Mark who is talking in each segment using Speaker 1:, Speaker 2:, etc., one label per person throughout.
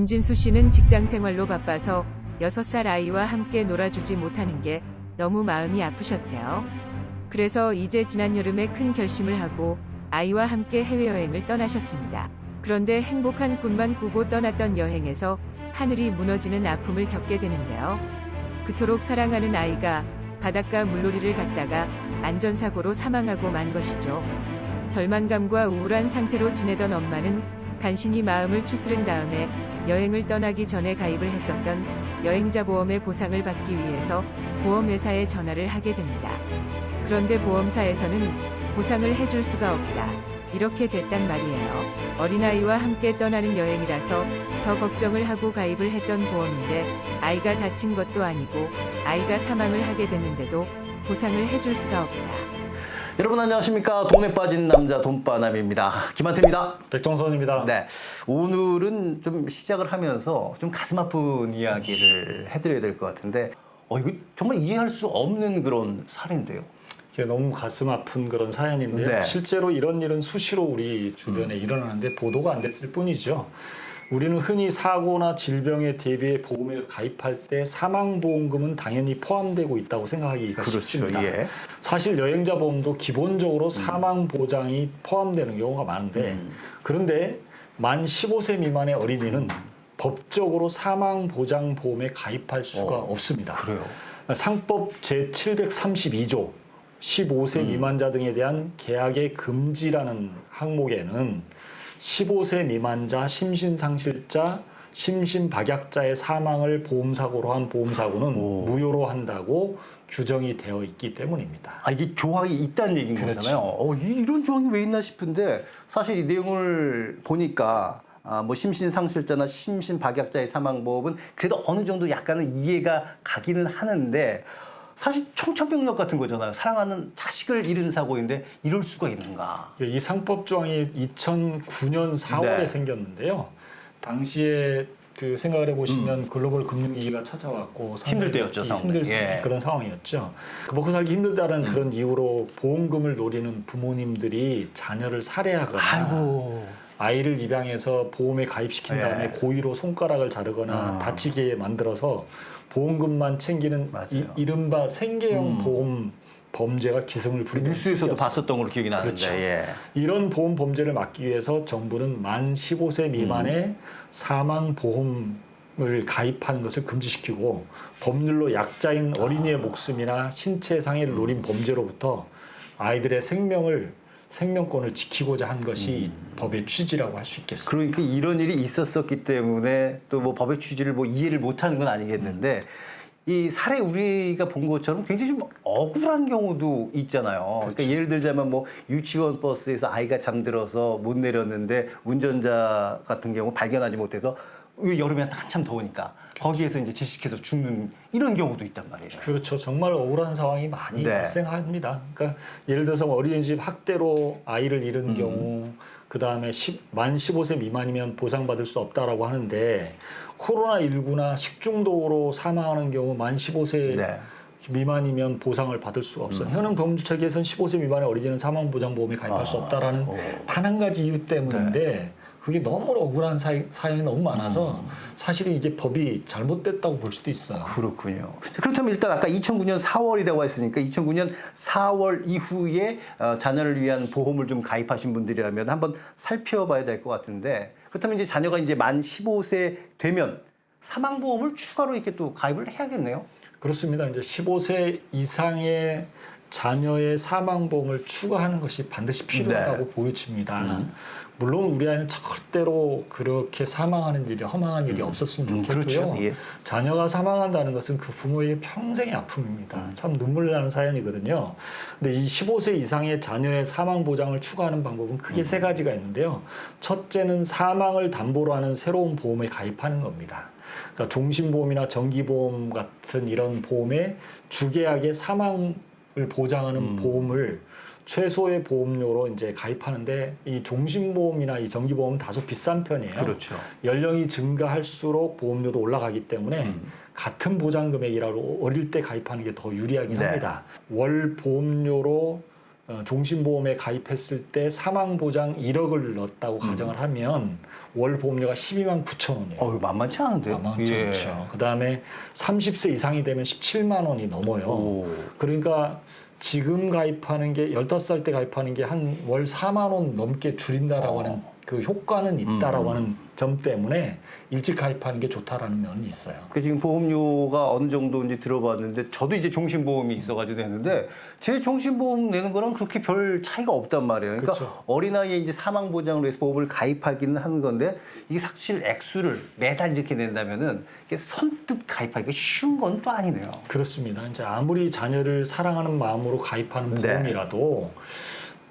Speaker 1: 김진수 씨는 직장 생활로 바빠서 6살 아이와 함께 놀아주지 못하는 게 너무 마음이 아프셨대요. 그래서 이제 지난 여름에 큰 결심을 하고 아이와 함께 해외여행을 떠나셨습니다. 그런데 행복한 꿈만 꾸고 떠났던 여행에서 하늘이 무너지는 아픔을 겪게 되는데요. 그토록 사랑하는 아이가 바닷가 물놀이를 갔다가 안전사고로 사망하고 만 것이죠. 절망감과 우울한 상태로 지내던 엄마는 간신히 마음을 추스른 다음에 여행을 떠나기 전에 가입을 했었던 여행자 보험의 보상을 받기 위해서 보험회사에 전화를 하게 됩니다. 그런데 보험사에서는 보상을 해줄 수가 없다, 이렇게 됐단 말이에요. 어린아이와 함께 떠나는 여행이라서 더 걱정을 하고 가입을 했던 보험인데 아이가 다친 것도 아니고 아이가 사망을 하게 됐는데도 보상을 해줄 수가 없다.
Speaker 2: 여러분 안녕하십니까. 돈에 빠진 남자 돈빠남입니다. 김한태입니다.
Speaker 3: 백종선입니다.
Speaker 2: 네, 오늘은 좀 시작을 하면서 좀 가슴 아픈 이야기를 해드려야 될 것 같은데 이거 정말 이해할 수 없는 그런 사례인데요.
Speaker 3: 이게 너무 가슴 아픈 그런 사연인데요.
Speaker 2: 네.
Speaker 3: 실제로 이런 일은 수시로 우리 주변에 일어나는데 보도가 안 됐을 뿐이죠. 우리는 흔히 사고나 질병에 대비해 보험에 가입할 때 사망보험금은 당연히 포함되고 있다고 생각하기가 쉽습니다.
Speaker 2: 예.
Speaker 3: 사실 여행자 보험도 기본적으로 사망보장이 포함되는 경우가 많은데 그런데 만 15세 미만의 어린이는 법적으로 사망보장보험에 가입할 수가 없습니다.
Speaker 2: 그래요.
Speaker 3: 상법 제732조 15세 미만자 등에 대한 계약의 금지라는 항목에는 15세 미만자, 심신상실자, 심신박약자의 사망을 보험사고로 한 보험사고는 무효로 한다고 규정이 되어 있기 때문입니다.
Speaker 2: 이게 조항이 있다는 얘기인
Speaker 3: 그렇죠.
Speaker 2: 거잖아요. 이런 조항이 왜 있나 싶은데 사실 이 내용을 보니까 뭐 심신상실자나 심신박약자의 사망보험은 그래도 어느 정도 약간은 이해가 가기는 하는데 사실 청천벽력 같은 거잖아요. 사랑하는 자식을 잃은 사고인데 이럴 수가 있는가.
Speaker 3: 이 상법 조항이 2009년 4월에
Speaker 2: 네.
Speaker 3: 생겼는데요. 당시에 그 생각을 해보시면 글로벌 금융위기가 찾아왔고
Speaker 2: 힘들 때였죠,
Speaker 3: 힘들
Speaker 2: 예.
Speaker 3: 그런 상황이었죠. 먹고 살기 힘들다는 그런 이유로 보험금을 노리는 부모님들이 자녀를 살해하거나
Speaker 2: 아이고.
Speaker 3: 아이를 입양해서 보험에 가입시킨 다음에
Speaker 2: 예.
Speaker 3: 고의로 손가락을 자르거나 다치게 만들어서 보험금만 챙기는 이른바 생계형 보험 범죄가 기승을 부리는
Speaker 2: 뉴스에서도
Speaker 3: 시기였어요.
Speaker 2: 봤었던 걸로 기억이 나는데.
Speaker 3: 그렇죠.
Speaker 2: 예.
Speaker 3: 이런 보험 범죄를 막기 위해서 정부는 만 15세 미만의 사망 보험을 가입하는 것을 금지시키고 법률로 약자인 어린이의 목숨이나 신체 상해를 노린 범죄로부터 아이들의 생명권을 지키고자 한 것이 법의 취지라고 할 수 있겠습니다.
Speaker 2: 그러니까 이런 일이 있었었기 때문에 또 뭐 법의 취지를 뭐 이해를 못하는 건 아니겠는데 이 사례 우리가 본 것처럼 굉장히 좀 억울한 경우도 있잖아요.
Speaker 3: 그렇죠.
Speaker 2: 그러니까 예를 들자면 뭐 유치원 버스에서 아이가 잠들어서 못 내렸는데 운전자 같은 경우 발견하지 못해서 여름에 한참 더우니까 거기에서 이제 질식해서 죽는 이런 경우도 있단 말이에요.
Speaker 3: 그렇죠. 정말 억울한 상황이 많이
Speaker 2: 네.
Speaker 3: 발생합니다. 그러니까 예를 들어서 어린이집 학대로 아이를 잃은 경우, 그 다음에 만 15세 미만이면 보상받을 수 없다라고 하는데 코로나19나 식중독으로 사망하는 경우 만 15세
Speaker 2: 네.
Speaker 3: 미만이면 보상을 받을 수가 없어요. 현행 법률체계에서는 15세 미만의 어린이는 사망보장보험에 가입할 수 없다라는 단 한 가지 이유 때문인데 그게 너무 억울한 사연이 너무 많아서 사실은 이게 법이 잘못됐다고 볼 수도 있어요.
Speaker 2: 그렇군요. 그렇다면 일단 아까 2009년 4월이라고 했으니까 2009년 4월 이후에 자녀를 위한 보험을 좀 가입하신 분들이라면 한번 살펴봐야 될 것 같은데 그렇다면 이제 자녀가 이제 만 15세 되면 사망보험을 추가로 이렇게 또 가입을 해야겠네요.
Speaker 3: 그렇습니다. 이제 15세 이상의 자녀의 사망보험을 추가하는 것이 반드시 필요하다고 보여집니다. 물론 우리 아이는 절대로 그렇게 사망하는 일이 허망한 일이 없었으면 좋겠고요.
Speaker 2: 그렇죠. 예.
Speaker 3: 자녀가 사망한다는 것은 그 부모의 평생의 아픔입니다. 참 눈물 나는 사연이거든요. 근데 이 15세 이상의 자녀의 사망 보장을 추가하는 방법은 크게 세 가지가 있는데요. 첫째는 사망을 담보로 하는 새로운 보험에 가입하는 겁니다. 그러니까 종신보험이나 정기보험 같은 이런 보험에 주계약의 사망을 보장하는 보험을 최소의 보험료로 이제 가입하는데 이 종신보험이나 이 정기보험은 다소 비싼 편이에요.
Speaker 2: 그렇죠.
Speaker 3: 연령이 증가할수록 보험료도 올라가기 때문에 같은 보장 금액이라도 어릴 때 가입하는 게 더 유리하긴
Speaker 2: 네.
Speaker 3: 합니다. 월 보험료로 종신보험에 가입했을 때 사망보장 1억을 넣었다고 가정을 하면 월 보험료가 12만 9천 원이에요.
Speaker 2: 이거 만만치 않은데요?
Speaker 3: 만만치
Speaker 2: 예.
Speaker 3: 않죠. 그다음에 30세 이상이 되면 17만 원이 넘어요.
Speaker 2: 오.
Speaker 3: 그러니까 지금 가입하는 게 15살 때 가입하는 게 한 월 4만 원 넘게 줄인다라고 하는 그 효과는 있다라고 하는 점 때문에 일찍 가입하는 게 좋다라는 면이 있어요.
Speaker 2: 그 지금 보험료가 어느 정도인지 들어봤는데 저도 이제 종신보험이 있어가지고 내는데 제 종신보험 내는 거랑 그렇게 별 차이가 없단 말이에요. 그러니까
Speaker 3: 그렇죠.
Speaker 2: 어린아이에 이제 사망보장으로 해서 보험을 가입하기는 하는 건데 이게 사실 액수를 매달 이렇게 낸다면은 이게 선뜻 가입하기가 쉬운 건 또 아니네요.
Speaker 3: 그렇습니다. 이제 아무리 자녀를 사랑하는 마음으로 가입하는
Speaker 2: 네.
Speaker 3: 보험이라도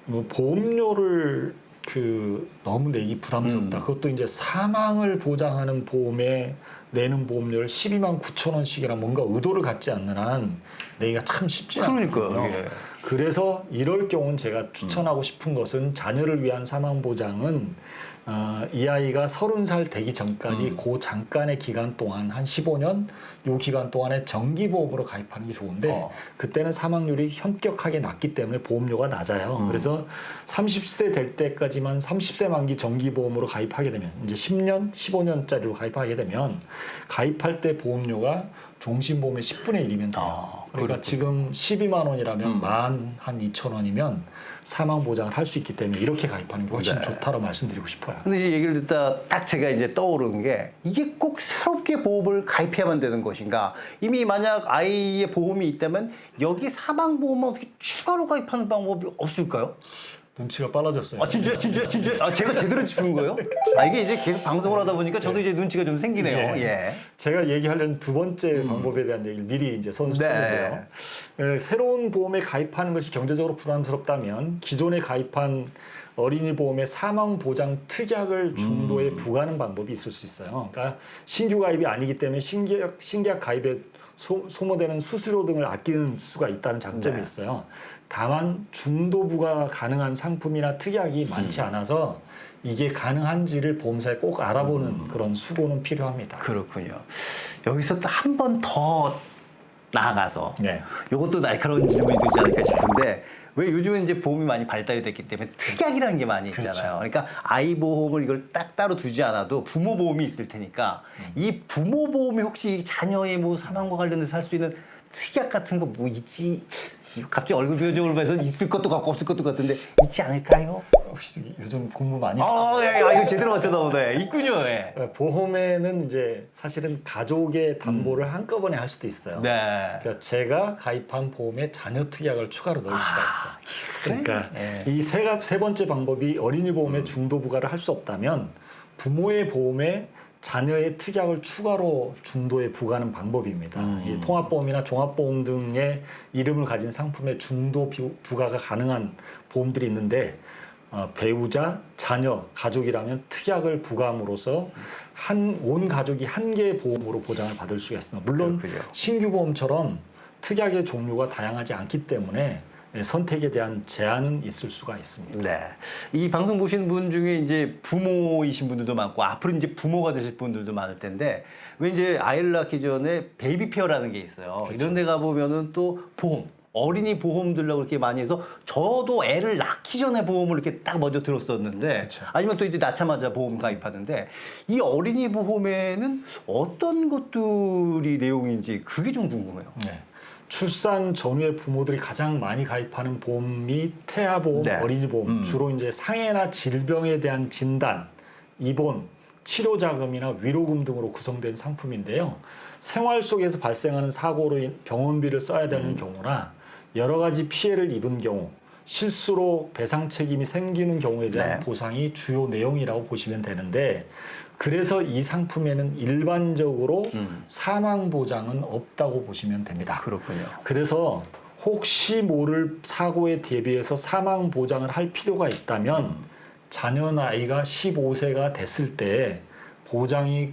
Speaker 3: 뭐 보험료를 너무 내기 부담스럽다. 그것도 이제 사망을 보장하는 보험에 내는 보험료를 12만 9천 원씩이라 뭔가 의도를 갖지 않는 한 내기가 참 쉽지 않거든요.
Speaker 2: 그러니까요. 예.
Speaker 3: 그래서 이럴 경우는 제가 추천하고 싶은 것은 자녀를 위한 사망 보장은 이 아이가 30살 되기 전까지 그 잠깐의 기간 동안 한 15년 요 기간 동안에 정기보험으로 가입하는 게 좋은데 그때는 사망률이 현격하게 낮기 때문에 보험료가 낮아요. 그래서 30세 될 때까지만 30세 만기 정기보험으로 가입하게 되면 이제 10년, 15년짜리로 가입하게 되면 가입할 때 보험료가 종신보험의 10분의 1이면 돼요. 그러니까 지금 12만 원이라면 12,000원이면 사망 보장을 할 수 있기 때문에 이렇게 가입하는 게 훨씬 좋다고 말씀드리고 싶어요.
Speaker 2: 근데 이제 얘기를 듣다 딱 제가 이제 떠오르는 게 이게 꼭 새롭게 보험을 가입해야만 되는 것인가? 이미 만약 아이의 보험이 있다면 여기 사망보험은 어떻게 추가로 가입하는 방법이 없을까요?
Speaker 3: 눈치가 빨라졌어요.
Speaker 2: 진짜. 제가 제대로 짚은 거예요? 이게 이제 계속 방송을 하다 보니까 저도 이제 눈치가 좀 생기네요. 예.
Speaker 3: 제가 얘기하려는 두 번째 방법에 대한 얘기를 미리 이제 선수하는데요. 새로운 보험에 가입하는 것이 경제적으로 부담스럽다면 기존에 가입한 어린이 보험의 사망 보장 특약을 중도에 부과하는 방법이 있을 수 있어요. 그러니까 신규 가입이 아니기 때문에 신계약 가입에 소모되는 수수료 등을 아끼는 수가 있다는 장점이 있어요. 다만 중도 부과 가능한 상품이나 특약이 많지 않아서 이게 가능한지를 보험사에 꼭 알아보는 그런 수고는 필요합니다.
Speaker 2: 그렇군요. 여기서 또 한 번 더 나아가서
Speaker 3: 네.
Speaker 2: 이것도 날카로운 질문이 되지 않을까 싶은데 왜 요즘은 이제 보험이 많이 발달이 됐기 때문에 특약이라는 게 많이 있잖아요. 그러니까 아이 보험을 이걸 딱 따로 두지 않아도 부모 보험이 있을 테니까 이 부모 보험이 혹시 자녀의 뭐 사망과 관련해서 할 수 있는 특약 같은 거 뭐 있지? 이거 갑자기 얼굴 표정을 봐서 있을 것도 같고 없을 것도 같은데 있지 않을까요?
Speaker 3: 혹시 요즘 공부 많이
Speaker 2: 이거 제대로 맞춰다 보네. 있군요. 예.
Speaker 3: 보험에는 이제 사실은 가족의 담보를 한꺼번에 할 수도 있어요.
Speaker 2: 네.
Speaker 3: 그러니까 제가 가입한 보험에 자녀 특약을 추가로 넣을 수가 있어요. 그러니까
Speaker 2: 예.
Speaker 3: 이 세 번째 방법이 어린이 보험에 중도 부과를 할 수 없다면 부모의 보험에 자녀의 특약을 추가로 중도에 부과하는 방법입니다. 이 통합보험이나 종합보험 등의 이름을 가진 상품에 중도 부과가 가능한 보험들이 있는데 배우자, 자녀, 가족이라면 특약을 부과함으로써 온 가족이 한 개의 보험으로 보장을 받을 수가 있습니다. 물론
Speaker 2: 그렇군요.
Speaker 3: 신규 보험처럼 특약의 종류가 다양하지 않기 때문에 선택에 대한 제한은 있을 수가 있습니다.
Speaker 2: 네. 이 방송 보시는 분 중에 이제 부모이신 분들도 많고 앞으로 이제 부모가 되실 분들도 많을 텐데 왜 이제 아이를 낳기 전에 베이비 페어라는 게 있어요.
Speaker 3: 그렇죠.
Speaker 2: 이런 데 가보면은 또 보험, 어린이 보험 들라고 이렇게 많이 해서 저도 애를 낳기 전에 보험을 이렇게 딱 먼저 들었었는데
Speaker 3: 그렇죠.
Speaker 2: 아니면 또 이제 낳자마자 보험 가입하는데 이 어린이 보험에는 어떤 것들이 내용인지 그게 좀 궁금해요.
Speaker 3: 네. 출산 전후에 부모들이 가장 많이 가입하는 보험이 태아보험,
Speaker 2: 네.
Speaker 3: 어린이보험, 주로 이제 상해나 질병에 대한 진단, 입원, 치료자금이나 위로금 등으로 구성된 상품인데요. 생활 속에서 발생하는 사고로 병원비를 써야 되는 경우나 여러 가지 피해를 입은 경우, 실수로 배상 책임이 생기는 경우에 대한
Speaker 2: 네.
Speaker 3: 보상이 주요 내용이라고 보시면 되는데 그래서 이 상품에는 일반적으로 사망 보장은 없다고 보시면 됩니다.
Speaker 2: 그렇군요.
Speaker 3: 그래서 혹시 모를 사고에 대비해서 사망 보장을 할 필요가 있다면 자녀 나이가 15세가 됐을 때 보장의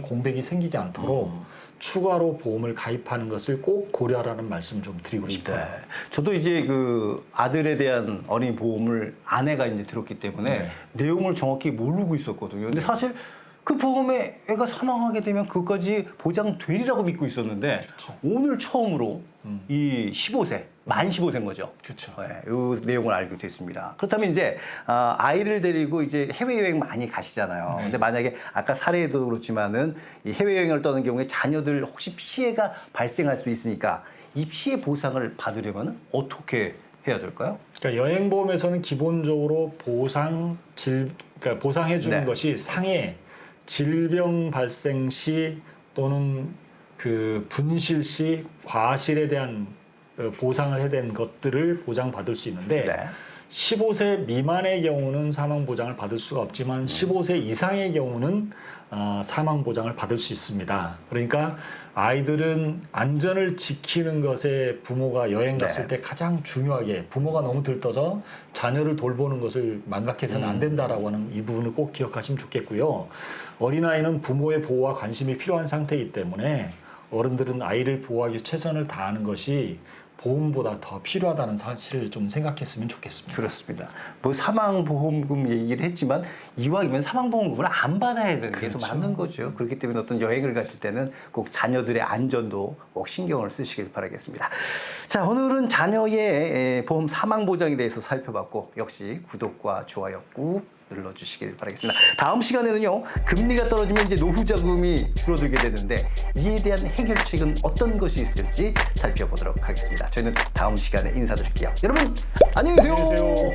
Speaker 3: 공백이 생기지 않도록 추가로 보험을 가입하는 것을 꼭 고려하라는 말씀 좀 드리고 싶어요.
Speaker 2: 네. 저도 이제 그 아들에 대한 어린이 보험을 아내가 이제 들었기 때문에 내용을 정확히 모르고 있었거든요. 근데 사실 그 보험에 애가 사망하게 되면 그것까지 보장되리라고 믿고 있었는데 오늘 처음으로 이 15세 만 15세인 거죠.
Speaker 3: 그렇죠.
Speaker 2: 이 내용을 알게 됐습니다. 그렇다면 이제 아이를 데리고 이제 해외여행 많이 가시잖아요.
Speaker 3: 네.
Speaker 2: 근데 만약에 아까 사례도 그렇지만은 이 해외여행을 떠는 경우에 자녀들 혹시 피해가 발생할 수 있으니까 이 피해 보상을 받으려면 어떻게 해야 될까요?
Speaker 3: 그러니까 여행보험에서는 기본적으로 그러니까 보상해 주는
Speaker 2: 네.
Speaker 3: 것이 상해, 질병 발생 시 또는 그 분실 시 과실에 대한 보상을 해야 되는 것들을 보장받을 수 있는데
Speaker 2: 네.
Speaker 3: 15세 미만의 경우는 사망 보장을 받을 수가 없지만 15세 이상의 경우는 사망 보장을 받을 수 있습니다. 그러니까 아이들은 안전을 지키는 것에 부모가 여행 갔을
Speaker 2: 네.
Speaker 3: 때 가장 중요하게 부모가 너무 들떠서 자녀를 돌보는 것을 망각해서는 안 된다라고 하는 이 부분을 꼭 기억하시면 좋겠고요. 어린아이는 부모의 보호와 관심이 필요한 상태이기 때문에 어른들은 아이를 보호하기 위해 최선을 다하는 것이 보험보다 더 필요하다는 사실을 좀 생각했으면 좋겠습니다.
Speaker 2: 그렇습니다. 뭐 사망보험금 얘기를 했지만 이왕이면 사망보험금을 안 받아야 되는 게 더
Speaker 3: 그렇죠.
Speaker 2: 맞는 거죠. 그렇기 때문에 어떤 여행을 가실 때는 꼭 자녀들의 안전도 꼭 신경을 쓰시길 바라겠습니다. 자, 오늘은 자녀의 보험 사망보장에 대해서 살펴봤고 역시 구독과 좋아요 꾹 눌러주시길 바라겠습니다. 다음 시간에는요, 금리가 떨어지면 이제 노후 자금이 줄어들게 되는데 이에 대한 해결책은 어떤 것이 있을지 살펴보도록 하겠습니다. 저희는 다음 시간에 인사드릴게요. 여러분 안녕히 계세요.
Speaker 3: 안녕히 계세요.